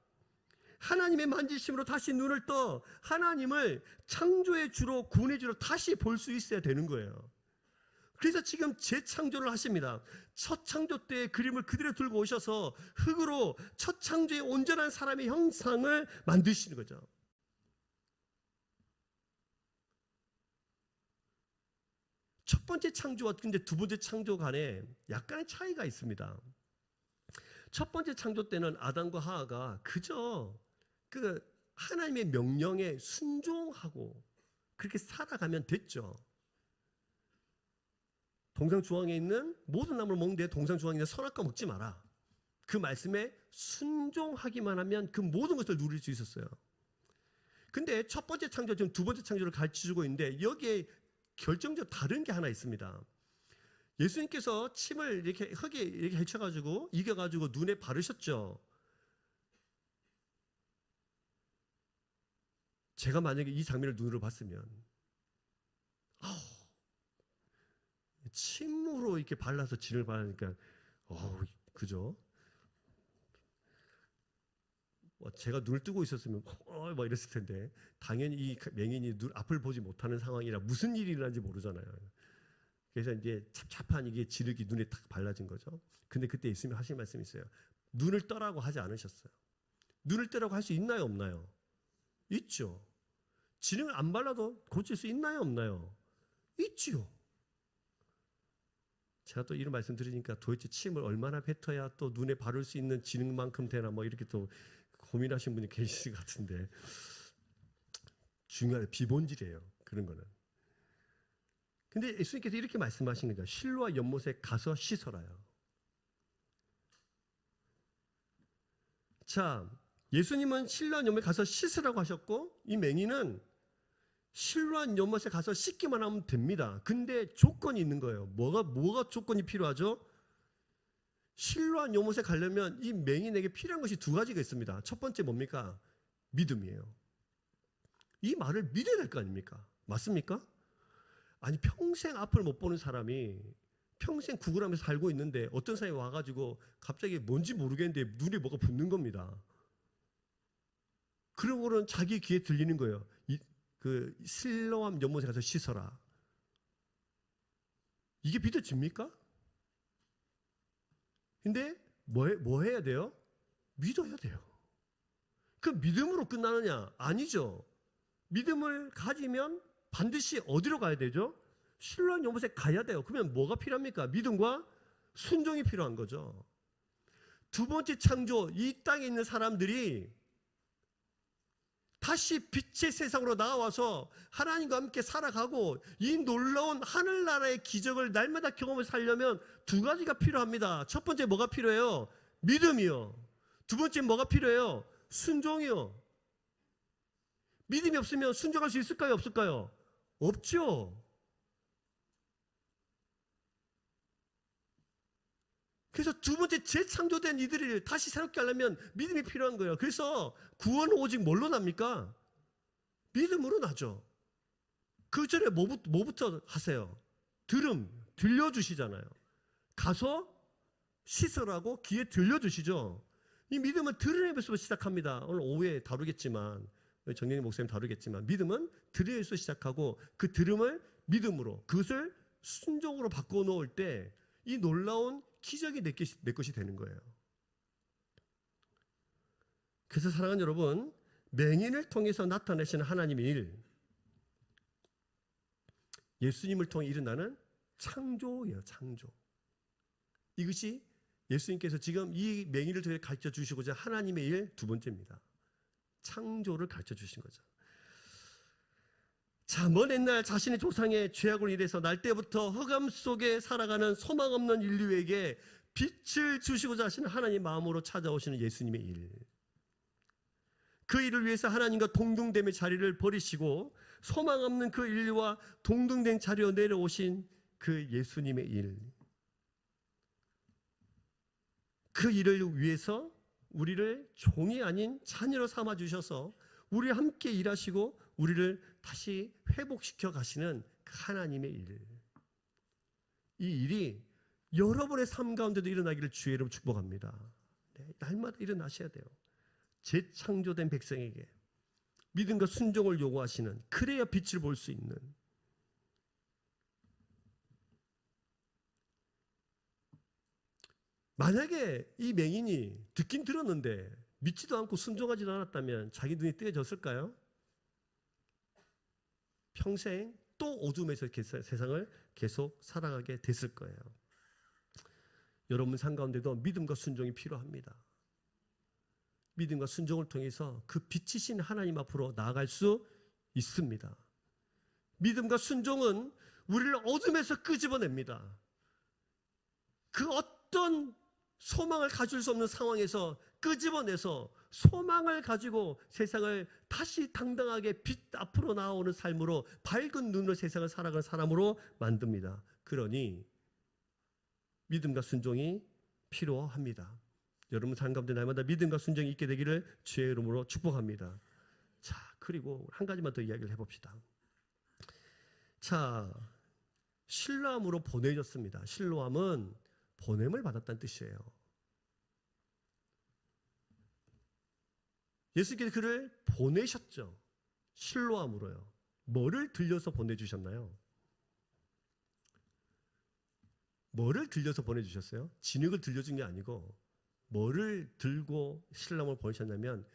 하나님의 만지심으로 다시 눈을 떠 하나님을 창조의 주로 구원의 주로 다시 볼 수 있어야 되는 거예요. 그래서 지금 재창조를 하십니다. 첫 창조 때의 그림을 그대로 들고 오셔서 흙으로 첫 창조의 온전한 사람의 형상을 만드시는 거죠. 첫 번째 창조와 근데 두 번째 창조 간에 약간의 차이가 있습니다. 첫 번째 창조 때는 아담과 하와가 그저 그 하나님의 명령에 순종하고 그렇게 살아가면 됐죠. 동상 주황에 있는 모든 나무를 먹는데 동상 주황에 있는 선악과 먹지 마라. 그 말씀에 순종하기만 하면 그 모든 것을 누릴 수 있었어요. 근데 첫 번째 창조, 지금 두 번째 창조를 가르쳐주고 있는데 여기에 결정적으로 다른 게 하나 있습니다. 예수님께서 침을 이렇게 흙에 이렇게 헤쳐가지고 이겨가지고 눈에 바르셨죠. 제가 만약에 이 장면을 눈으로 봤으면, 아우, 침으로 이렇게 발라서 진을 바르니까, 그죠? 제가 눈을 뜨고 있었으면 막 이랬을 텐데, 당연히 이 맹인이 눈 앞을 보지 못하는 상황이라 무슨 일이 일어난지 모르잖아요. 그래서 이제 찹찹한 이게 진흙이 눈에 탁 발라진 거죠. 근데 그때 예수님이 하신 말씀이 있어요. 눈을 떠라고 하지 않으셨어요. 눈을 떠라고 할 수 있나요, 없나요? 있죠. 진흙을 안 발라도 고칠 수 있나요, 없나요? 있지요. 제가 또 이런 말씀 드리니까 도대체 침을 얼마나 뱉어야 또 눈에 바를 수 있는 진흙만큼 되나 뭐 이렇게 또 고민하신 분이 계실 것 같은데, 중요한 비본질이에요, 그런 거는. 근데 예수님께서 이렇게 말씀하신 거죠. 실로와 연못에 가서 씻어라요. 자, 예수님은 실로와 연못에 가서 씻으라고 하셨고, 이 맹인은 실로와 연못에 가서 씻기만 하면 됩니다. 근데 조건이 있는 거예요. 뭐가 조건이 필요하죠? 실로와 연못에 가려면 이 맹인에게 필요한 것이 두 가지가 있습니다. 첫 번째 뭡니까? 믿음이에요. 이 말을 믿어야 될 거 아닙니까? 맞습니까? 아니, 평생 앞을 못 보는 사람이 평생 구걸하면서 살고 있는데 어떤 사람이 와가지고 갑자기 뭔지 모르겠는데 눈에 뭐가 붙는 겁니다. 그러고는 자기 귀에 들리는 거예요. 그 실로암 연못에 가서 씻어라. 이게 믿어집니까? 근데 뭐 해야 돼요? 믿어야 돼요. 그 믿음으로 끝나느냐? 아니죠. 믿음을 가지면 반드시 어디로 가야 되죠? 실로암 연못에 가야 돼요. 그러면 뭐가 필요합니까? 믿음과 순종이 필요한 거죠. 두 번째 창조, 이 땅에 있는 사람들이 다시 빛의 세상으로 나와서 하나님과 함께 살아가고 이 놀라운 하늘나라의 기적을 날마다 경험을 살려면 두 가지가 필요합니다. 첫 번째 뭐가 필요해요? 믿음이요. 두 번째 뭐가 필요해요? 순종이요. 믿음이 없으면 순종할 수 있을까요? 없을까요? 없죠. 그래서 두 번째 재창조된 이들을 다시 새롭게 하려면 믿음이 필요한 거예요. 그래서 구원은 오직 뭘로 납니까? 믿음으로 나죠. 그 전에 뭐부터 하세요? 들려주시잖아요. 가서 씻으라고 귀에 들려주시죠. 이 믿음은 들으면서 시작합니다. 오늘 오후에 다루겠지만, 정연희 목사님 다루겠지만, 믿음은 들으면서 시작하고 그 들음을 믿음으로, 그것을 순종으로 바꿔놓을 때 이 놀라운 기적이 내 것이 되는 거예요. 그래서 사랑하는 여러분, 맹인을 통해서 나타내시는 하나님의 일, 예수님을 통해 일어나는 창조예요. 창조. 이것이 예수님께서 지금 이 맹인을 통해 가르쳐 주시고자 하나님의 일 두 번째입니다. 창조를 가르쳐 주신 거죠. 자, 먼 옛날 자신의 조상의 죄악으로 인해서 날 때부터 흑암 속에 살아가는 소망 없는 인류에게 빛을 주시고자 하시는 하나님 마음으로 찾아오시는 예수님의 일. 그 일을 위해서 하나님과 동등됨의 자리를 버리시고 소망 없는 그 인류와 동등된 자리로 내려오신 그 예수님의 일. 그 일을 위해서 우리를 종이 아닌 자녀로 삼아 주셔서 우리와 함께 일하시고 우리를 다시 회복시켜 가시는 하나님의 일. 이 일이 여러분의 삶 가운데도 일어나기를 주의 이름으로 축복합니다. 네, 날마다 일어나셔야 돼요. 재창조된 백성에게 믿음과 순종을 요구하시는, 그래야 빛을 볼 수 있는. 만약에 이 맹인이 듣긴 들었는데 믿지도 않고 순종하지도 않았다면 자기 눈이 떼어졌을까요? 평생 또 어둠에서 세상을 계속 살아가게 됐을 거예요. 여러분 삶 가운데도 믿음과 순종이 필요합니다. 믿음과 순종을 통해서 그 빛이신 하나님 앞으로 나아갈 수 있습니다. 믿음과 순종은 우리를 어둠에서 끄집어냅니다. 그 어떤 소망을 가질 수 없는 상황에서 끄집어내서 소망을 가지고 세상을 다시 당당하게 빛 앞으로 나오는 삶으로, 밝은 눈으로 세상을 살아가는 사람으로 만듭니다. 그러니 믿음과 순종이 필요합니다. 여러분 삶 가운데 날마다 믿음과 순종이 있게 되기를 주의 이름으로 축복합니다. 자, 그리고 한 가지만 더 이야기를 해봅시다. 자, 실로암으로 보내졌습니다. 실로암은 보냄을 받았다는 뜻이에요. 예수께서 그를 보내셨죠. 실로암으로요. 뭐를 들려서 보내주셨나요? 뭐를 들려서 보내주셨어요? 진흙을 들려준 게 아니고 뭐를 들고 실로암을 보내셨냐면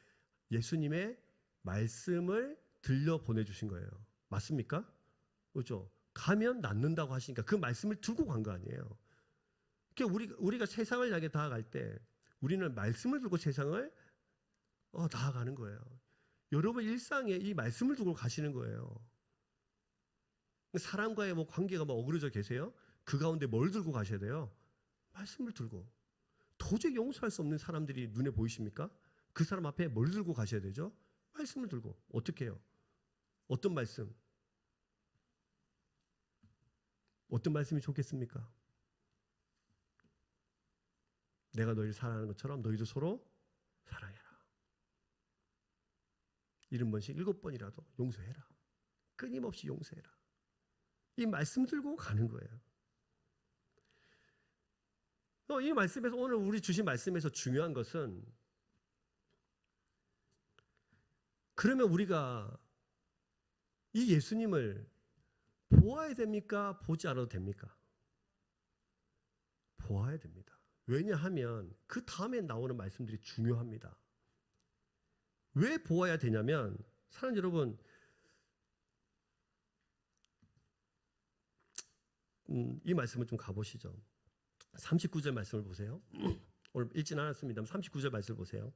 예수님의 말씀을 들려 보내주신 거예요. 맞습니까? 그렇죠? 가면 낫는다고 하시니까 그 말씀을 들고 간 거 아니에요. 그러니까 우리가 세상을 향해 나아갈 때 우리는 말씀을 들고 세상을 나아가는 거예요. 여러분 일상에 이 말씀을 두고 가시는 거예요. 사람과의 관계가 어그러져 계세요? 그 가운데 뭘 들고 가셔야 돼요? 말씀을 들고. 도저히 용서할 수 없는 사람들이 눈에 보이십니까? 그 사람 앞에 뭘 들고 가셔야 되죠? 말씀을 들고. 어떻게 해요? 어떤 말씀? 어떤 말씀이 좋겠습니까? 내가 너희를 사랑하는 것처럼 너희도 서로 사랑해라. 70번씩 7번이라도 용서해라. 끊임없이 용서해라. 이 말씀 들고 가는 거예요. 이 말씀에서 오늘 우리 주신 말씀에서 중요한 것은 그러면 우리가 이 예수님을 보아야 됩니까? 보지 않아도 됩니까? 보아야 됩니다. 왜냐하면 그 다음에 나오는 말씀들이 중요합니다. 왜 보아야 되냐면 사랑하는 여러분, 이 말씀을 좀 가보시죠. 39절 말씀을 보세요. 오늘 읽진 않았습니다만 39절 말씀을 보세요.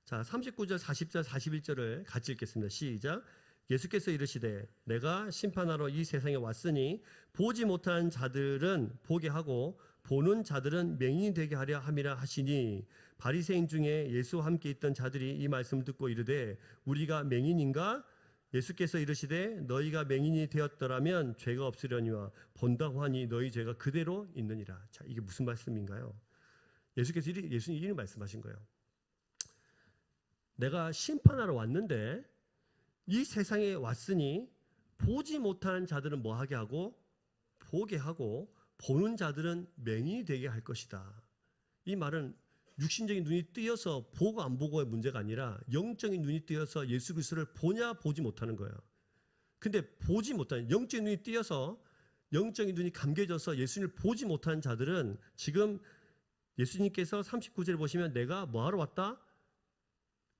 자, 39절, 40절, 41절을 같이 읽겠습니다. 시작. 예수께서 이르시되 내가 심판하러 이 세상에 왔으니 보지 못한 자들은 보게 하고 보는 자들은 맹인이 되게 하려 함이라 하시니 바리새인 중에 예수와 함께 있던 자들이 이 말씀을 듣고 이르되 우리가 맹인인가? 예수께서 이르시되 너희가 맹인이 되었더라면 죄가 없으려니와 본다고 하니 너희 죄가 그대로 있느니라. 자, 이게 무슨 말씀인가요? 예수님이 이런 말씀하신 거예요. 내가 심판하러 왔는데 이 세상에 왔으니 보지 못하는 자들은 뭐하게 하고 보게 하고 보는 자들은 맹인이 되게 할 것이다. 이 말은 육신적인 눈이 뜨여서 보고 안 보고의 문제가 아니라 영적인 눈이 뜨여서 예수 그리스도를 보냐 보지 못하는 거예요. 근데 보지 못하는 영적인 눈이 뜨여서 영적인 눈이 감겨져서 예수님을 보지 못하는 자들은 지금 예수님께서 39절에 보시면 내가 뭐하러 왔다?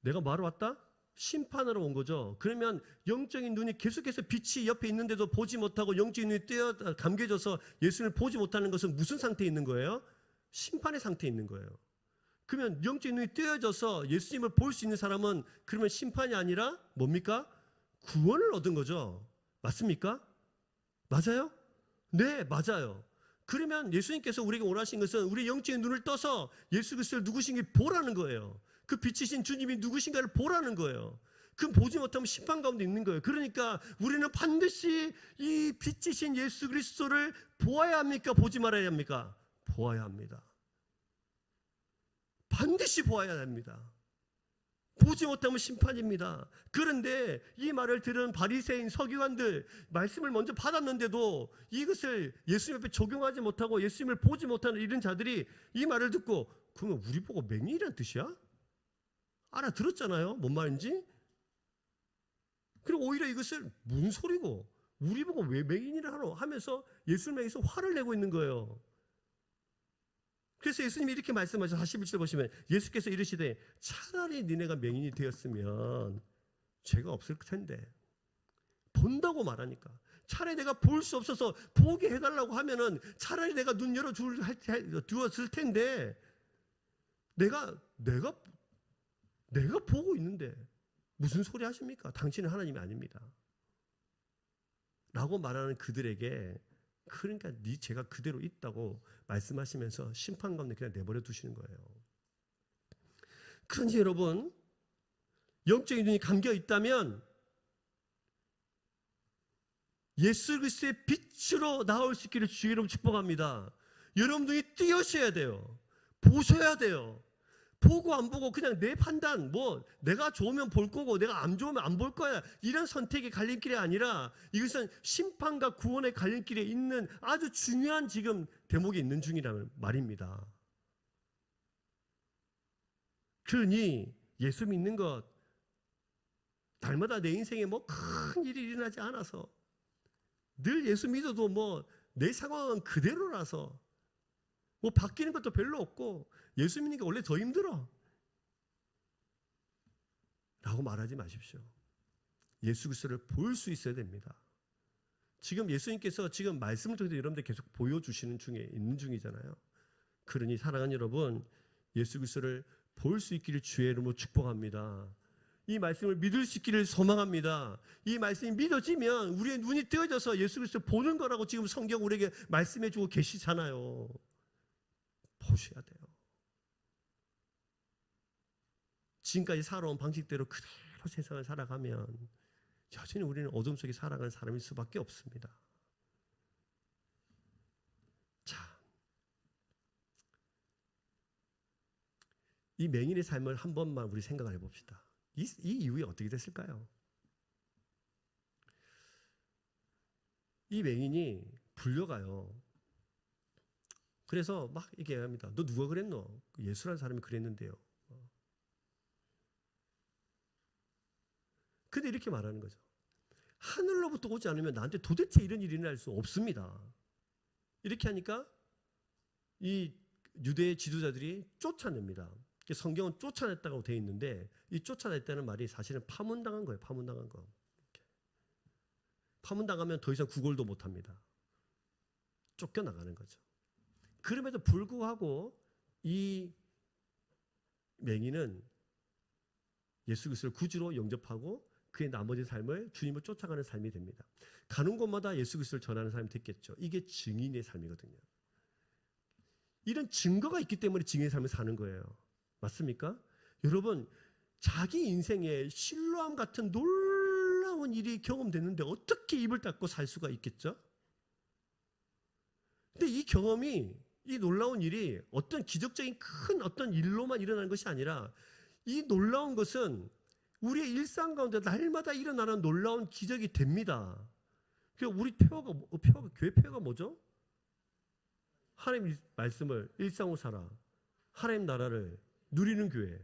내가 뭐하러 왔다? 심판하러 온 거죠. 그러면 영적인 눈이 계속해서 빛이 옆에 있는데도 보지 못하고 영적인 눈이 뜨여 감겨져서 예수님을 보지 못하는 것은 무슨 상태에 있는 거예요? 심판의 상태에 있는 거예요. 그러면 영적인 눈이 뜨여져서 예수님을 볼 수 있는 사람은 그러면 심판이 아니라 뭡니까? 구원을 얻은 거죠. 맞습니까? 맞아요? 네, 맞아요. 그러면 예수님께서 우리에게 원하신 것은 우리 영적인 눈을 떠서 예수 그리스도를 누구신지 보라는 거예요. 그 빛이신 주님이 누구신가를 보라는 거예요. 그럼 보지 못하면 심판 가운데 있는 거예요. 그러니까 우리는 반드시 이 빛이신 예수 그리스도를 보아야 합니까? 보지 말아야 합니까? 보아야 합니다. 반드시 보아야 합니다. 보지 못하면 심판입니다. 그런데 이 말을 들은 바리새인 서기관들 말씀을 먼저 받았는데도 이것을 예수님 앞에 적용하지 못하고 예수님을 보지 못하는 이런 자들이 이 말을 듣고 그러면 우리 보고 맹인이란 뜻이야? 알아들었잖아요. 뭔 말인지. 그리고 오히려 이것을 무슨 소리고 우리 보고 왜 맹인이라 하노 하면서 예수님에게서 화를 내고 있는 거예요. 그래서 예수님이 이렇게 말씀하셔서 41절 보시면 예수께서 이르시되 차라리 니네가 맹인이 되었으면 죄가 없을 텐데 본다고 말하니까 차라리 내가 볼 수 없어서 보게 해달라고 하면은 차라리 내가 눈 열어두었을 텐데 내가 보고 있는데 무슨 소리 하십니까? 당신은 하나님이 아닙니다. 라고 말하는 그들에게 그러니까 네 죄가 그대로 있다고 말씀하시면서 심판 가운데 그냥 내버려 두시는 거예요. 그런지 여러분 영적인 눈이 감겨 있다면 예수 그리스도의 빛으로 나올 수 있기를 주의 이름으로 축복합니다. 여러분들이 뛰어셔야 돼요. 보셔야 돼요. 보고 안 보고 그냥 내 판단, 뭐 내가 좋으면 볼 거고 내가 안 좋으면 안 볼 거야, 이런 선택의 갈림길이 아니라 이것은 심판과 구원의 갈림길에 있는 아주 중요한 지금 대목이 있는 중이라는 말입니다. 그러니 예수 믿는 것, 날마다 내 인생에 뭐 큰 일이 일어나지 않아서, 늘 예수 믿어도 뭐 내 상황은 그대로라서 뭐 바뀌는 것도 별로 없고 예수 믿는 게 원래 더 힘들어 라고 말하지 마십시오. 예수 그리스도를 볼 수 있어야 됩니다. 지금 예수님께서 지금 말씀을 통해서 여러분들 계속 보여주시는 중에 있는 중이잖아요. 그러니 사랑하는 여러분, 예수 그리스도를 볼 수 있기를 주의 이름으로 축복합니다. 이 말씀을 믿을 수 있기를 소망합니다. 이 말씀이 믿어지면 우리의 눈이 뜨어져서 예수 그리스도를 보는 거라고 지금 성경 우리에게 말씀해 주고 계시잖아요. 보셔야 돼요. 지금까지 살아온 방식대로 그대로 세상을 살아가면 여전히 우리는 어둠 속에 살아가는 사람일 수밖에 없습니다. 자, 이 맹인의 삶을 한 번만 우리 생각을 해봅시다. 이 이후에 어떻게 됐을까요? 이 맹인이 불려가요. 그래서 막 이렇게 합니다. 너 누가 그랬노? 예수라는 사람이 그랬는데요. 근데 이렇게 말하는 거죠. 하늘로부터 오지 않으면 나한테 도대체 이런 일이 일어날 수 없습니다. 이렇게 하니까 이 유대의 지도자들이 쫓아냅니다. 성경은 쫓아냈다고 되어 있는데 이 쫓아냈다는 말이 사실은 파문당한 거예요. 파문당한 거. 파문당하면 더 이상 구걸도 못합니다. 쫓겨나가는 거죠. 그럼에도 불구하고 이 맹인은 예수 그리스도를 구주로 영접하고 그의 나머지 삶을 주님을 쫓아가는 삶이 됩니다. 가는 곳마다 예수 그리스도를 전하는 사람이 됐겠죠. 이게 증인의 삶이거든요. 이런 증거가 있기 때문에 증인의 삶을 사는 거예요. 맞습니까? 여러분, 자기 인생에 실로암 같은 놀라운 일이 경험됐는데 어떻게 입을 닫고 살 수가 있겠죠? 근데 이 경험이, 이 놀라운 일이 어떤 기적적인 큰 어떤 일로만 일어나는 것이 아니라 이 놀라운 것은 우리의 일상 가운데 날마다 일어나는 놀라운 기적이 됩니다. 우리 교회 표어가 뭐죠? 하나님 말씀을 일상으로 살아. 하나님 나라를 누리는 교회.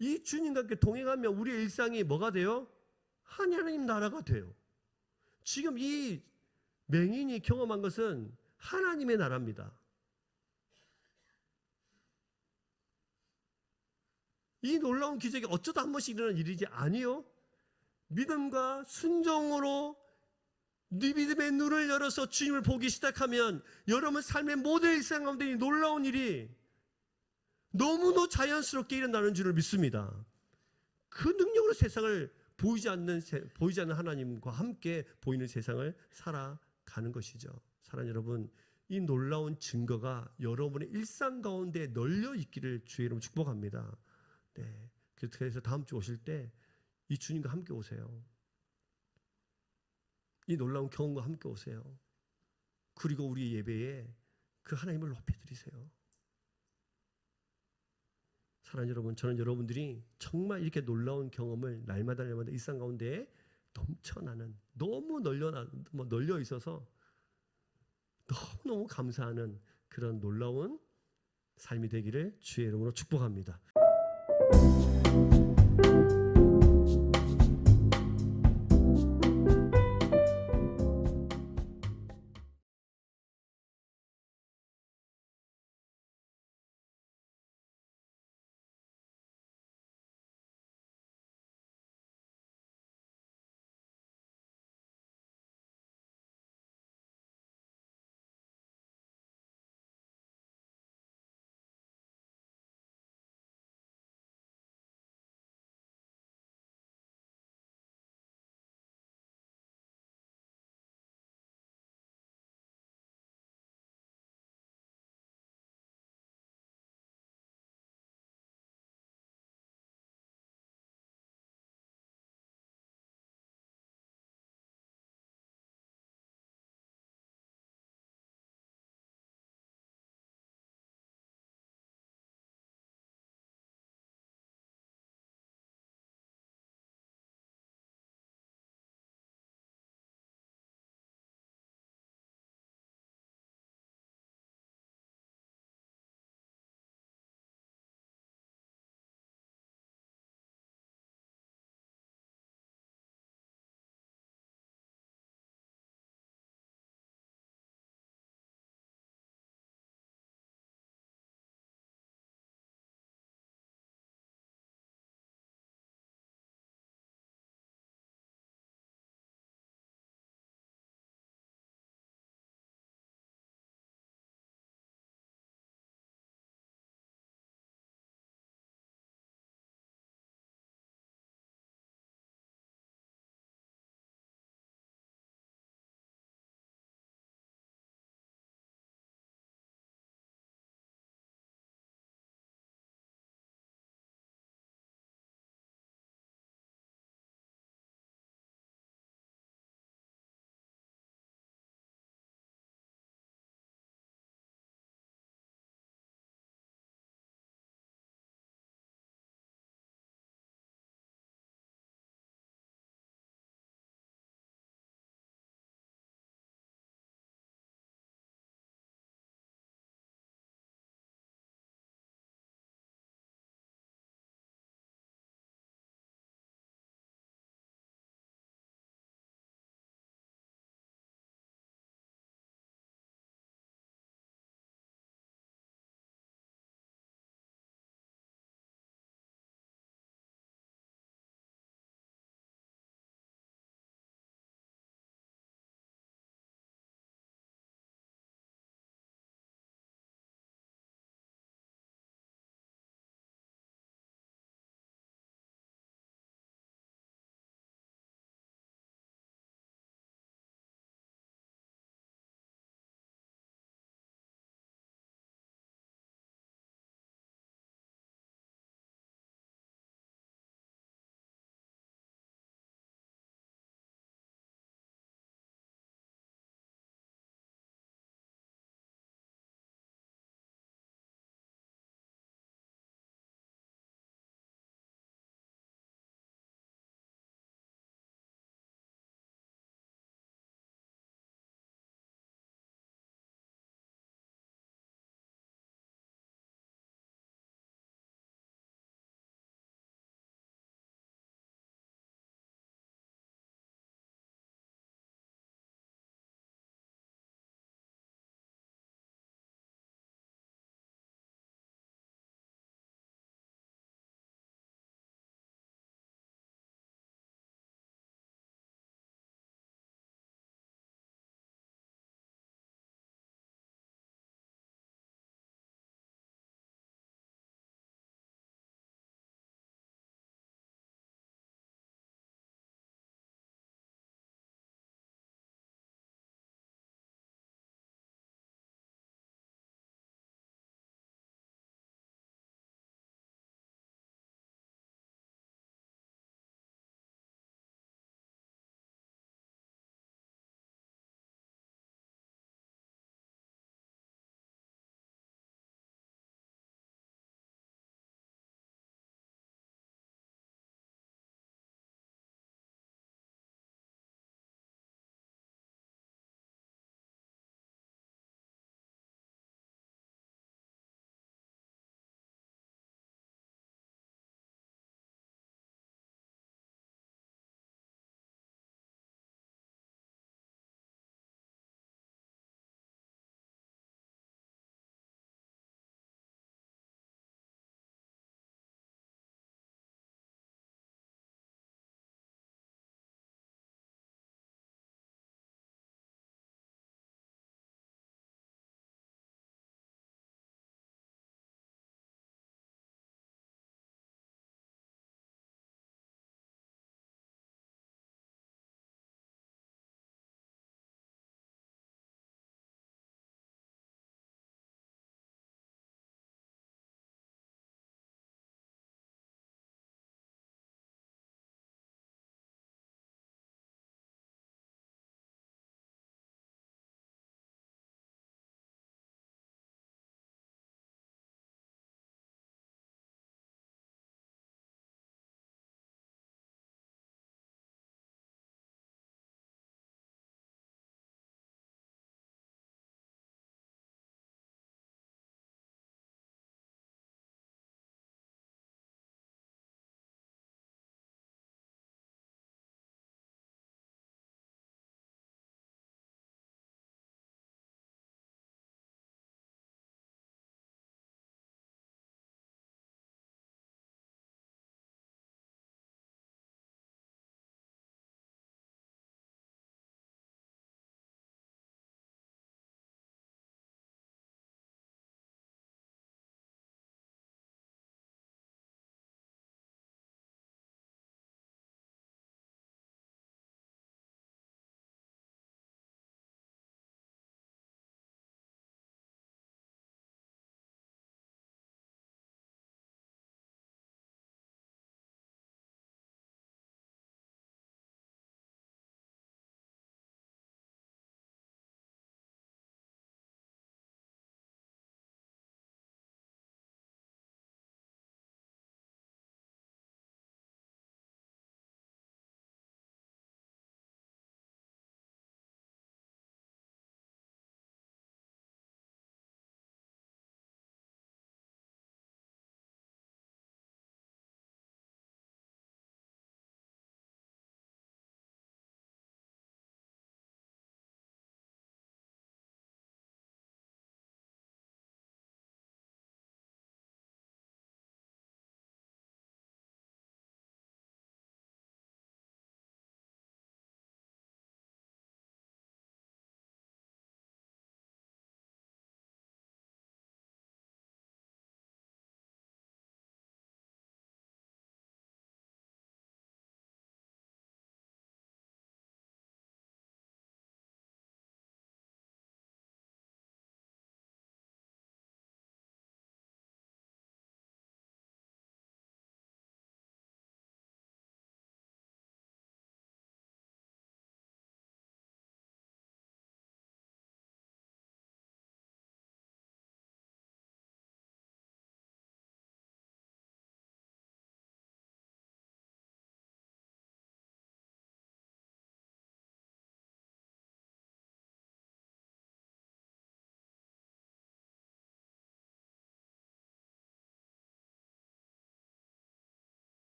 이 주님과 함께 동행하면 우리의 일상이 뭐가 돼요? 하나님 나라가 돼요. 지금 이 맹인이 경험한 것은 하나님의 나라입니다. 이 놀라운 기적이 어쩌다 한 번씩 일어나는 일이지 아니요. 믿음과 순종으로 네 믿음의 눈을 열어서 주님을 보기 시작하면 여러분 삶의 모든 일상 가운데 이 놀라운 일이 너무도 자연스럽게 일어나는 줄을 믿습니다. 그 능력으로 세상을 보이지 않는 하나님과 함께 보이는 세상을 살아가는 것이죠. 사랑하는 여러분, 이 놀라운 증거가 여러분의 일상 가운데 널려 있기를 주의 이름으로 축복합니다. 네, 그래서 다음 주 오실 때 이 주님과 함께 오세요. 이 놀라운 경험과 함께 오세요. 그리고 우리 예배에 그 하나님을 높이 드리세요. 사랑하는 여러분, 저는 여러분들이 정말 이렇게 놀라운 경험을 날마다 일상 가운데 넘쳐나는, 너무 널려 있어서 너무너무 감사하는 그런 놀라운 삶이 되기를 주의 이름으로 축복합니다.